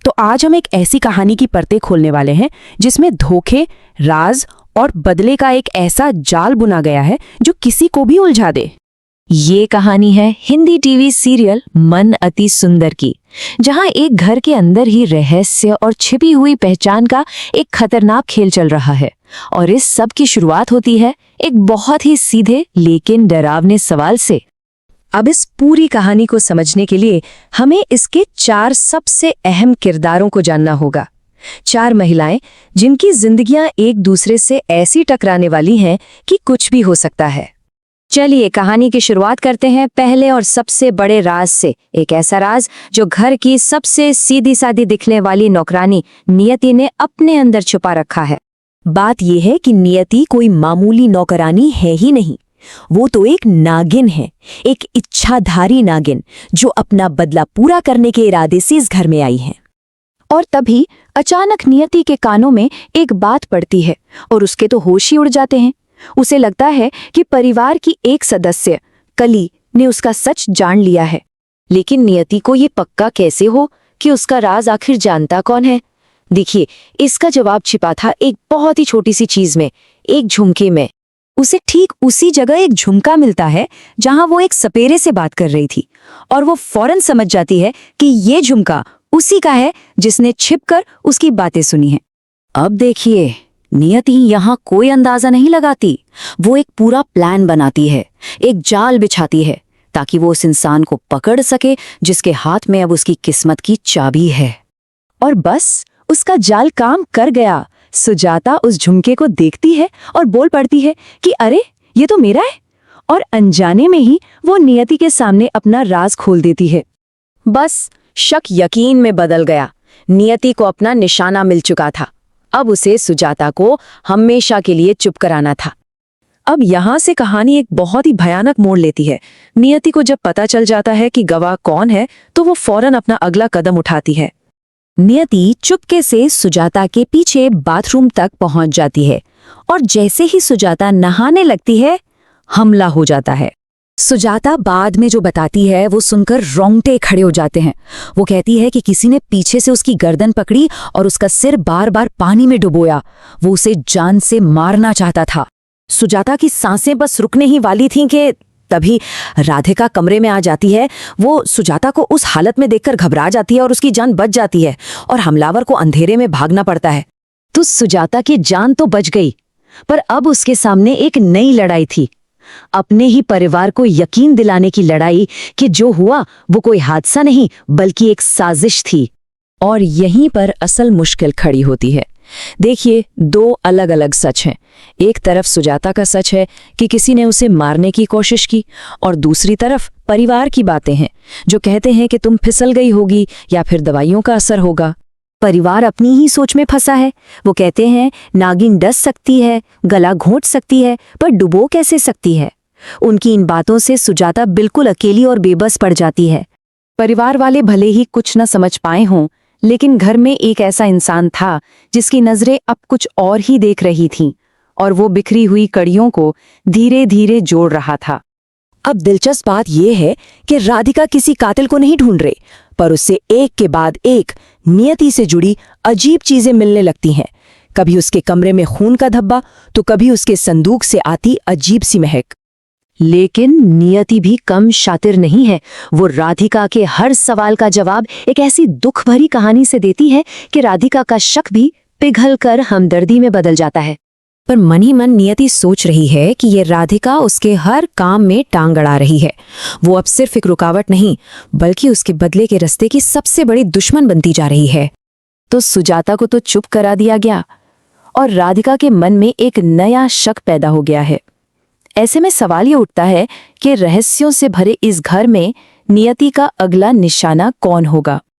तो आज हम एक ऐसी कहानी की परतें खोलने वाले हैं जिसमें धोखे, राज और बदले का एक ऐसा जाल बुना गया है जो किसी को भी उलझा दे। ये कहानी है हिंदी टीवी सीरियल मन अति सुंदर की, जहां एक घर के अंदर ही रहस्य और छिपी हुई पहचान का एक खतरनाक खेल चल रहा है। और इस सब की शुरुआत होती है एक बहुत ही सीधे लेकिन डरावने सवाल से। अब इस पूरी कहानी को समझने के लिए हमें इसके 4 सबसे अहम किरदारों को जानना होगा। 4 महिलाएं जिनकी जिंदगियां एक दूसरे से ऐसी टकराने वाली हैं कि कुछ भी हो सकता है। चलिए कहानी की शुरुआत करते हैं पहले और सबसे बड़े राज से। एक ऐसा राज जो घर की सबसे सीधी सादी दिखने वाली नौकरानी नियति ने अपने अंदर छुपा रखा है। बात यह है कि नियति कोई मामूली नौकरानी है ही नहीं, वो तो एक नागिन है, एक इच्छाधारी नागिन जो अपना बदला पूरा करने के इरादे से इस घर में आई है। और तभी अचानक नियति के कानों में एक बात पड़ती है और उसके तो होश ही उड़ जाते हैं। उसे लगता है कि परिवार की एक सदस्य कली ने उसका सच जान लिया है। लेकिन नियति को ये पक्का कैसे हो कि उसका राज आखिर जानता कौन है? देखिए, इसका जवाब छिपा था एक बहुत ही छोटी सी चीज में, एक झुमके में। उसे ठीक उसी जगह एक झुमका मिलता है जहां वो एक सपेरे से बात कर रही थी, और वो फौरन समझ जाती है कि ये झुमका उसी का है जिसने छिपकर उसकी बातें सुनी हैं। अब देखिए, नियति यहाँ कोई अंदाजा नहीं लगाती, वो एक पूरा प्लान बनाती है, एक जाल बिछाती है ताकि वो उस इंसान को पकड़ सके जिसके हाथ में अब उसकी किस्मत की चाबी है। और बस उसका जाल काम कर गया। सुजाता उस झुमके को देखती है और बोल पड़ती है कि अरे ये तो मेरा है, और अनजाने में ही वो नियति के सामने अपना राज खोल देती है। बस शक यकीन में बदल गया। नियति को अपना निशाना मिल चुका था। अब उसे सुजाता को हमेशा के लिए चुप कराना था। अब यहाँ से कहानी एक बहुत ही भयानक मोड़ लेती है। नियति को जब पता चल जाता है कि गवाह कौन है तो वो फौरन अपना अगला कदम उठाती है। नियति चुपके से सुजाता के पीछे बाथरूम तक पहुंच जाती है, और जैसे ही सुजाता नहाने लगती है, हमला हो जाता है। सुजाता बाद में जो बताती है वो सुनकर रोंगटे खड़े हो जाते हैं। वो कहती है कि किसी ने पीछे से उसकी गर्दन पकड़ी और उसका सिर बार बार पानी में डुबोया। वो उसे जान से मारना चाहता था। सुजाता की सांसें बस रुकने ही वाली थीं कि तभी राधिका कमरे में आ जाती है। वो सुजाता को उस हालत में देखकर घबरा जाती है और उसकी जान बच जाती है, और हमलावर को अंधेरे में भागना पड़ता है। तो सुजाता की जान तो बच गई, पर अब उसके सामने एक नई लड़ाई थी, अपने ही परिवार को यकीन दिलाने की लड़ाई कि जो हुआ वो कोई हादसा नहीं बल्कि एक साजिश थी। और यहीं पर असल मुश्किल खड़ी होती है। देखिए, 2 अलग अलग सच हैं। एक तरफ सुजाता का सच है कि किसी ने उसे मारने की कोशिश की, और दूसरी तरफ परिवार की बातें हैं जो कहते हैं कि तुम फिसल गई होगी या फिर दवाइयों का असर होगा। परिवार अपनी ही सोच में फंसा है। वो कहते हैं नागिन डस सकती है, गला घोंट सकती है, पर डुबो कैसे सकती है। उनकी इन बातों से सुजाता बिल्कुल अकेली और बेबस पड़ जाती है। परिवार वाले भले ही कुछ न समझ पाए हों, लेकिन घर में एक ऐसा इंसान था जिसकी नजरें अब कुछ और ही देख रही थीं, और वो बिखरी हुई कड़ियों को धीरे धीरे जोड़ रहा था। अब दिलचस्प बात यह है कि राधिका किसी कातिल को नहीं ढूंढ रही, पर उससे एक के बाद एक नियति से जुड़ी अजीब चीजें मिलने लगती हैं। कभी उसके कमरे में खून का धब्बा, तो कभी उसके संदूक से आती अजीब सी महक। लेकिन नियति भी कम शातिर नहीं है। वो राधिका के हर सवाल का जवाब एक ऐसी दुख भरी कहानी से देती है कि राधिका का शक भी पिघलकर हमदर्दी में बदल जाता है। पर मन ही मन नियति सोच रही है कि ये राधिका उसके हर काम में टांग अड़ा रही है। वो अब सिर्फ एक रुकावट नहीं बल्कि उसके बदले के रास्ते की सबसे बड़ी दुश्मन बनती जा रही है। तो सुजाता को तो चुप करा दिया गया, और राधिका के मन में एक नया शक पैदा हो गया है। ऐसे में सवाल ये उठता है कि रहस्यों से भरे इस घर में नियति का अगला निशाना कौन होगा।